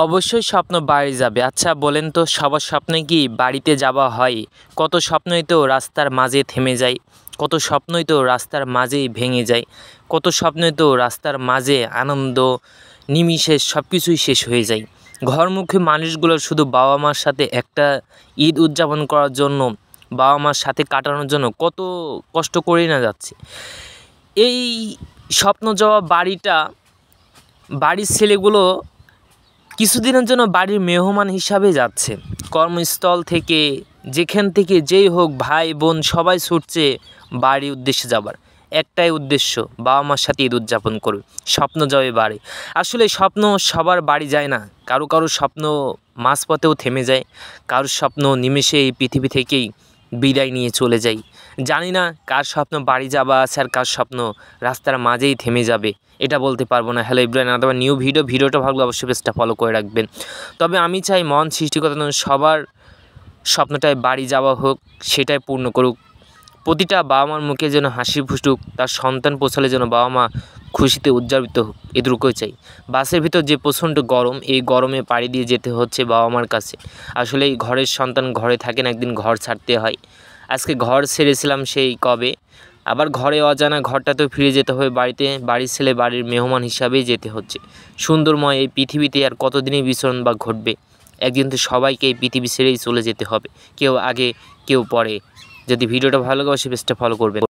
অবশ্যই স্বপ্ন বাড়ি যাবে। আচ্ছা বলেন তো, সবার স্বপ্নে কি বাড়িতে যাওয়া হয়? কত স্বপ্নই তো রাস্তার মাঝে থেমে যায়, কত স্বপ্নই তো রাস্তার মাঝেই ভেঙে যায়, কত স্বপ্নই তো রাস্তার মাঝে আনন্দ নিমিষে সব কিছুই শেষ হয়ে যায়। ঘরমুখী মানুষগুলো শুধু বাবা মার সাথে একটা ঈদ উদযাপন করার জন্য, বাবা মার সাথে কাটানোর জন্য কত কষ্ট করেই না যাচ্ছে। এই স্বপ্ন যাওয়া বাড়ির ছেলেগুলো কিছুদিনের জন্য বাড়ির মেহমান হিসাবে যাচ্ছে। কর্মস্থল থেকে যেখান থেকে যেই হোক, ভাই বোন সবাই ছুটছে বাড়ির উদ্দেশ্যে যাবার। একটাই উদ্দেশ্য, বাবা মার সাথে ঈদ উদযাপন করবে, স্বপ্ন যাবে বাড়ি। আসলে স্বপ্ন সবার বাড়ি যায় না, কারো কারো স্বপ্ন মাঝপথেও থেমে যায়, কারোর স্বপ্ন নিমেষে এই পৃথিবী থেকেই বিদায় নিয়ে চলে যায়। জানি না কার স্বপ্ন বাড়ি যাওয়া আছে আর কার স্বপ্ন রাস্তার মাঝেই থেমে যাবে, এটা বলতে পারবো না। হ্যালো এভরিওয়ান, অথবা নিউ ভিডিওটা ভালো লাগলে অবশ্যই পেজটা ফলো করে রাখবেন। তবে আমি চাই মহান সৃষ্টিকর্তা সবার স্বপ্নটাই বাড়ি যাওয়া হোক, সেটাই পূর্ণ করুক। প্রতিটা বাবা মার মুখে যেন হাসি ফুটুক, তার সন্তান পৌঁছালে যেন বাবা মা খুশিতে উদযাপিত হোক, এটুকুই চাই। বাসের ভিতর যে প্রচণ্ড গরম, এই গরমে পাড়ি দিয়ে যেতে হচ্ছে বাবা মার কাছে। আসলে এই ঘরের সন্তান ঘরে থাকেন, একদিন ঘর ছাড়তে হয়। আজকে ঘর ছেড়েছিলাম সেই কবে, আবার ঘরে অজানা ঘরটাতেও ফিরে যেতে হবে বাড়িতে। বাড়ির ছেলে বাড়ির মেহমান হিসাবেই যেতে হচ্ছে। সুন্দরময় এই পৃথিবীতে আর কতদিনই বিচরণ বা ঘটবে। একদিন তো সবাইকে এই পৃথিবী ছেড়েই চলে যেতে হবে, কেউ আগে কেউ পরে। যদি ভিডিওটা ভালো লাগে অবশ্যই পেজটা ফলো করবেন।